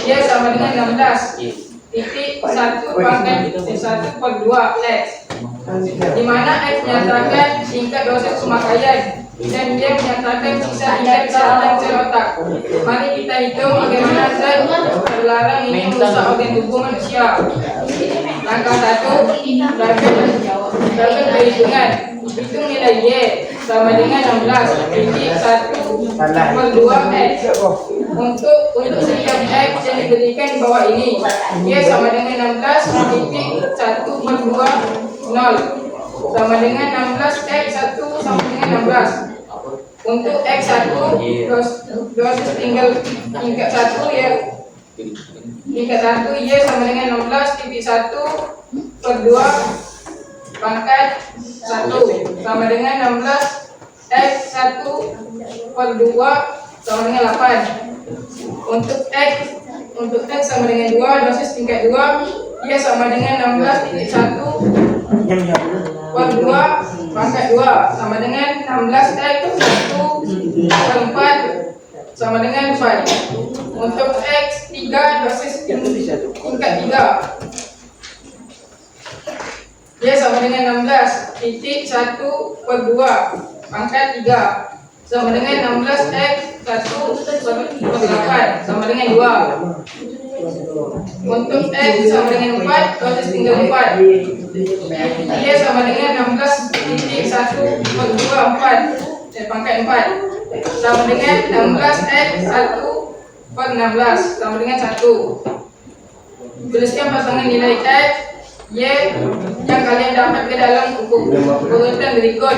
Dia sama dengan 16.1/1/2 X, di mana X menyatakan tingkat dosis pemakaian dan dia menyatakan sisa tingkat kesehatan sel otak. Mari kita hitung bagaimana zat terlarang ini merusak organ tubuh manusia. Langkah 1, lakukan perhitungan. Hitung nilai Y sama dengan 16.1/2 X. Untuk setiap X yang diberikan di bawah ini, Y sama dengan 16.1/0 sama dengan 16 X1 sama dengan 16. Untuk X1 dosis tingkat 1 ya tingkat 1 Y sama dengan 16.1/2 pangkat 1 sama dengan 16 X1/2 sama dengan 8. Untuk X sama dengan 2 dosis tingkat 2 Y sama dengan 16.1/2 pangkat 2 sama dengan 16 X1/4 sama dengan 4. Untuk X3 dosis tingkat 3 Y sama dengan 16.1/2 pangkat 3 sama dengan 16 X1/8 sama dengan 2. Untuk X sama dengan 4 dosis tinggal 4 Y sama dengan 16.1/4 pangkat 4 sama dengan 16 X1/16 sama dengan 1. Tuliskan pasangan nilai X Y yang kalian dapat ke dalam urutan berikut: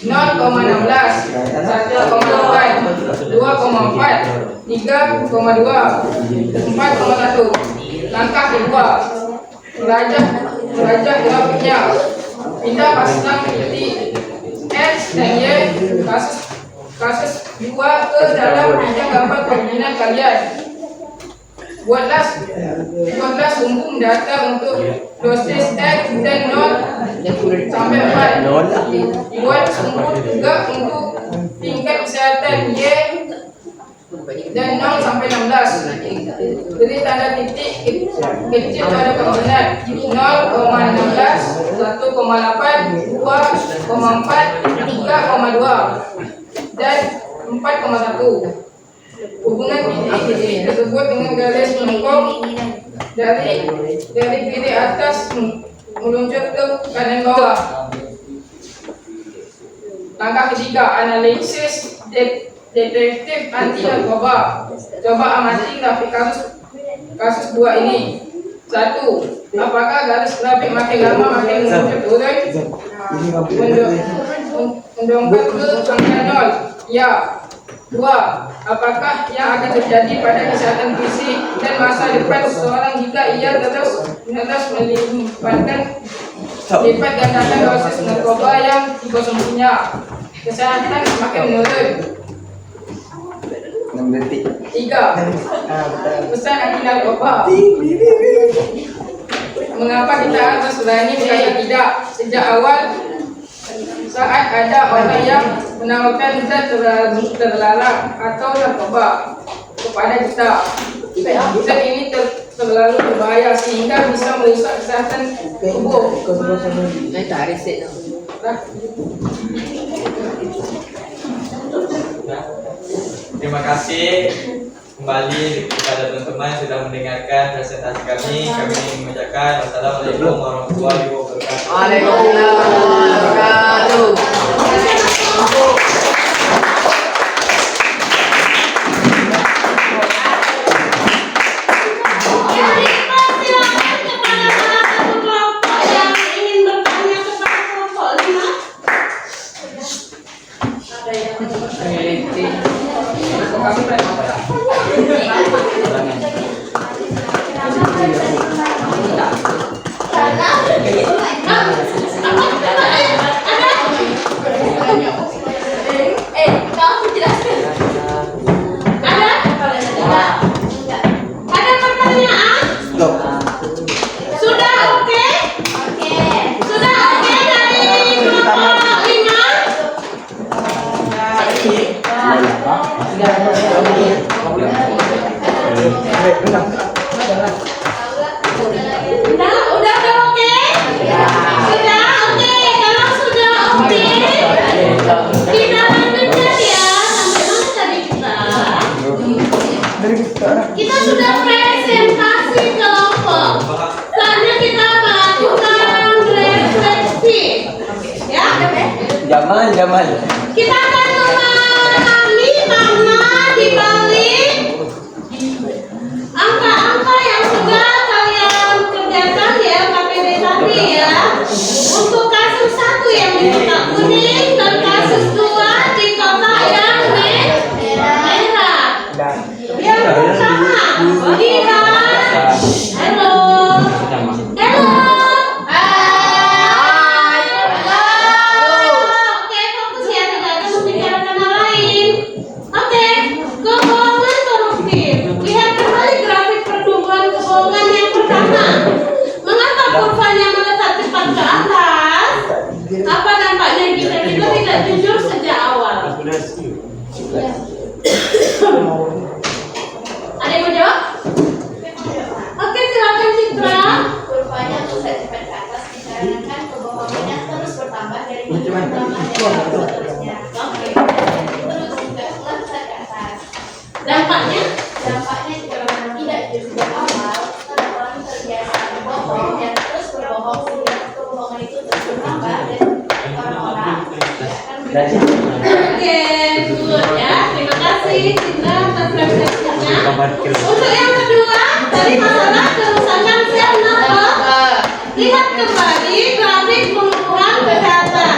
0,16, 1,8, 2,4, 3,2, 4,1. Langkah kedua, melajak grafiknya. Kita pasang titik X dan Y kasus 2 ke dalam bidang gambar koordinat kalian. Buatlah sumbu mendatar untuk dosis X dan 0 sampai 4. Buat sumbu juga untuk tingkat kesehatan Y dan 0 sampai 16. Beri tanda titik kecil pada koordinat 0,16, 1,8, 2,4, 3,2 dan 4,1. Hubungan titik tersebut dengan garis melengkung dari kiri atas meluncur ke kanan bawah. Langkah ketiga, analisis detektif anti narkoba. Coba amati grafik kasus 2 ini. 1. Apakah garis grafik makin lama makin meluncur turun? Mendongkrak ke angka 0? Ya. Dua, apakah yang akan terjadi pada kesehatan fisik dan masa depan seseorang jika ia terus melimpahkan lipat gandakan dosis narkoba yang dikonsumsinya? Kesehatan semakin menurun. 6 detik. 3. Pesan anti narkoba. Mengapa kita harus berani berkata tidak sejak awal saat ada orang yang menawarkan zat terlarang atau narkoba kepada kita? Zat ini terlalu berbahaya sehingga bisa merusak kesehatan tubuh. Terima kasih kembali kepada teman-teman yang sudah mendengarkan presentasi kami. Kami ingin mengucapkan wassalamualaikum warahmatullahi wabarakatuh. Waalaikumsalam warahmatullahi wabarakatuh. Silakan kepada salah satu kelompok yang ingin bertanya kepada kelompok 5. Ada pertanyaan? Sudah oke? Sudah oke dari kelompok 5? Udah oke? Sudah oke. Kalau sudah oke, kita lanjutkan ya. Sampai mana tadi kita? Kita sudah presentasi kelompok. Saatnya kita melakukan refleksi. Ya? Jamal. Kita akan memahami makna di balik angka-angka yang sudah kalian kerjakan di LKPD tadi ya. Untuk kasus 1 yang di kotak kuning dan kasus 2 di kotak yang merah. Yang pertama, lihat. Halo. Oke, fokus ya, tidak ada membicarakan hal lain. Oke, kebohongan koruptif. Lihat kembali grafik pertumbuhan kebohongan yang pertama. Mengapa kurvanya melesat cepat ke atas? Apa dampaknya jika kita tidak jujur sejak awal? Ada yang mau jawab? Oke, silakan Citra. Kurvanya melesat cepat ke atas dikarenakan kebohongannya terus bertambah dari minggu pertama dan seterusnya. Oke. Terus juga melesat ke atas. Dampaknya? Dampaknya jika orang tidak jujur sejak awal, orang terbiasa berbohong dan terus berbohong sehingga kebohongan itu terus bertambah dan orang-orang tidak akan Oke, good ya. Terima kasih Citra atas refleksinya. Untuk yang kedua, dari masalah kerusakan sel narkoba. Lihat kembali grafik pemulihan kesehatan.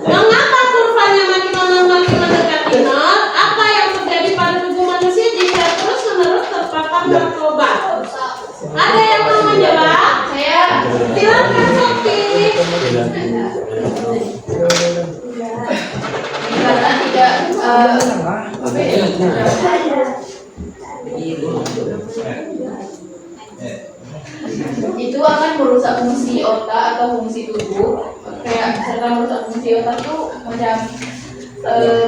Mengapa kurvanya makin lama makin mendekati nol? Apa yang terjadi pada tubuh manusia jika terus-menerus terpapar narkoba? Ada yang mau menjawab? Saya. Silakan Sofi. karena tidak itu akan merusak fungsi otak atau fungsi tubuh. Kayak misalkan merusak fungsi otak tuh macam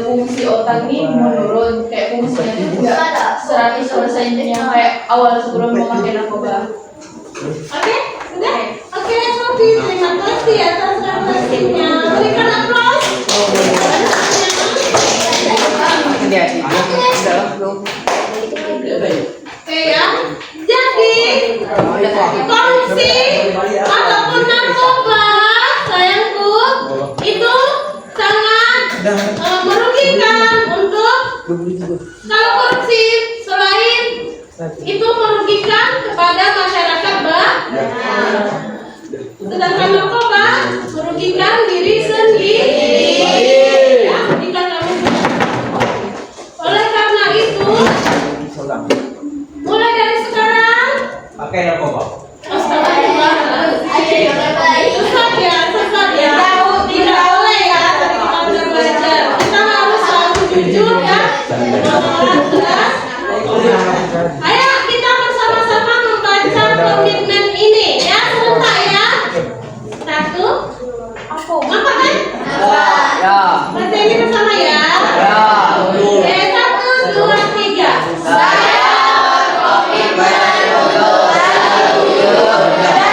fungsi otak ini menurun, kayak fungsinya itu tidak 100% yang kayak awal sebelum memakai narkoba. Oke, sudah? Oke, Sofi, terima kasih atas refleksinya. Berikan aplaus. Oke ya. Jadi korupsi ataupun narkoba, sayangku, itu sangat merugikan untuk kalau korupsi selain itu merugikan kepada masyarakat sedangkan narkoba merugikan diri sendiri ya, merugikan kamu. Oleh pakai narkoba. Sesat ya. Tidak boleh ya. Tadi kita udah belajar. Kita harus selalu jujur ya. Jelas. Ayo kita bersama-sama membaca komitmen ini ya. Sebentar ya. 1. Mampu kan? Ya. Baca ini bersama ya. Ya. Oke, 1, 2, 3. Saya berkomitmen untuk selalu jujur dan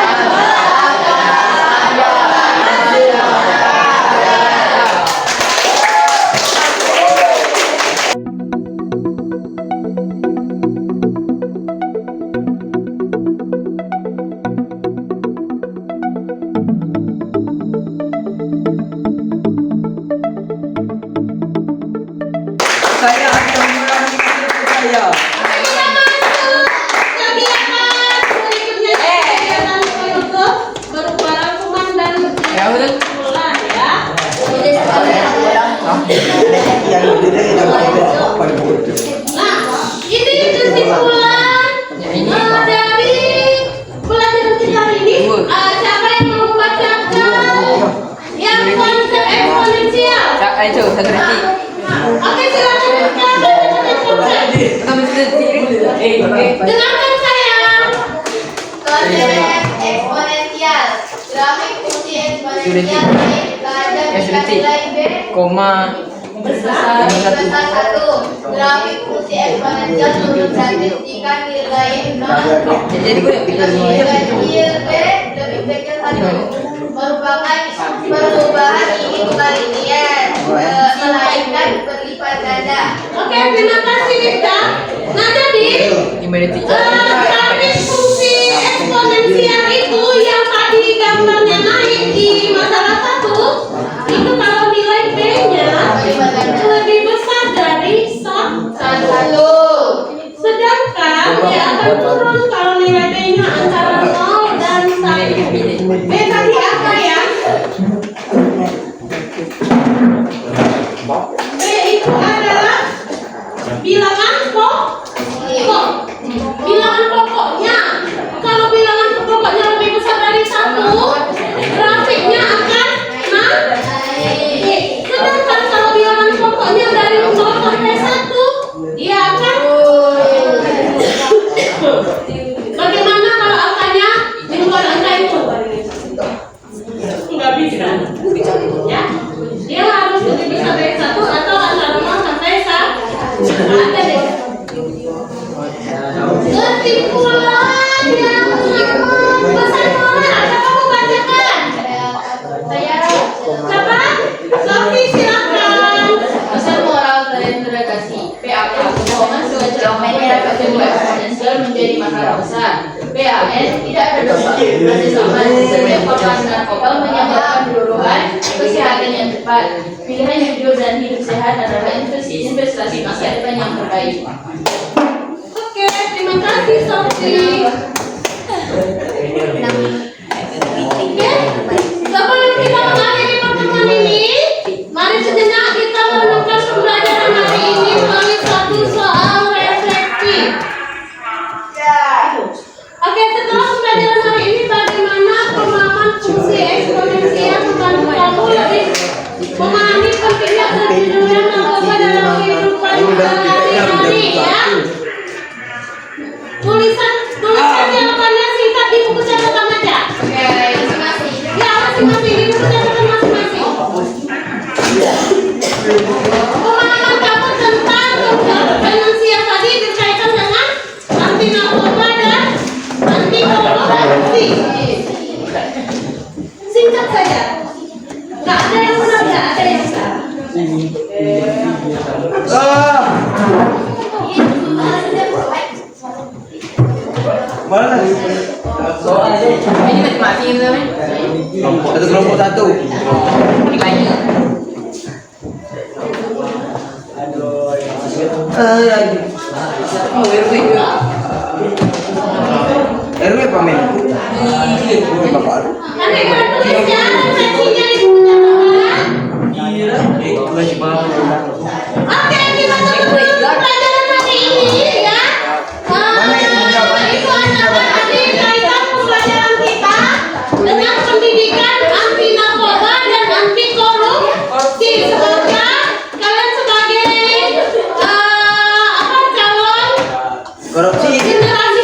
Saya akan mengulangi saya. Oke, kita masuk kegiatan berikutnya. Kegiatan penutup berupa rangkuman dan kesimpulan ya. Nah, ini kesimpulan dari pelajaran kita hari ini. Siapa yang mau membacakan yang konsep eksponensial? Itu satu detik. Oke, silakan dengarkan saya. Konsep eksponensial. Grafik fungsi eksponensial pada nilai B Koma. besar 1. Grafik fungsi eksponensial memperhatikan nilai 0. Jadi gue Nilai B lebih kecil 1 merupakan perubahan ini bukan linear, melainkan berlipat ganda. Oke, terima kasih Rifda. Nah, jadi grafik fungsi eksponensial itu yang tadi gambarnya naik di masalah 1 itu kalau nilai B-nya lebih besar dari 1. Sedangkan dia akan turun kalau nilai B-nya antara 0 dan 1. B tadi apa ya? B itu adalah bilangan pokok. Bilangan pokoknya. Kalau bilangan pokoknya lebih besar dari 1, grafiknya akan naik. Sedangkan kalau bilangan pokoknya dari 0 sampai 1, dia akan bagaimana kalau angkanya di luar angka itu? Nggak bisa. Ya, dia harus lebih besar dari 1 atau antara 0 sampai 1. Ada deh. Kesimpulan yang besar mana? Siapa mau bacakan? Siapa? Sofi, silakan. Pesan moral dan integrasi. PAK kebohongan sewajarnya dapat membuat eksponensial menjadi masalah besar. PAN tidak ada dampak masih sama. Setiap korban narkoba menyebabkan penurunan kesehatan yang tepat. Pilihan jujur dan hidup sehat adalah investasi masa depan yang terbaik. Oke, terima kasih Sofi. Oke, sebelum kita mengakhiri pertemuan ini, mari sejenak kita merenungkan pembelajaran hari ini melalui satu soal refleksi. Oke, setelah pembelajaran hari ini, bagaimana pemahaman fungsi eksponensial membantu kamu lebih memahami pentingnya kejujuran narkoba dalam kehidupan sehari-hari ya? Tulisan jawabannya singkat di buku catatan aja. Oke, masing-masing. Ya, masing-masing di buku catatan masing-masing. Pemahaman kamu tentang eksponensial tadi berkaitan dengan anti narkoba dan anti korupsi. Singkat saja. Nggak ada yang benar, nggak ada yang salah. Mana? Ini mati-mati itu kan? Satu kelompok satu. Nilainya. Oh, RW pamen. Bapak. Nanti kalau tulisnya, refleksinya di buku catatan. Oke, kita tutup pelajaran hari ini ya. Itu adalah hari Korupsi. Generasi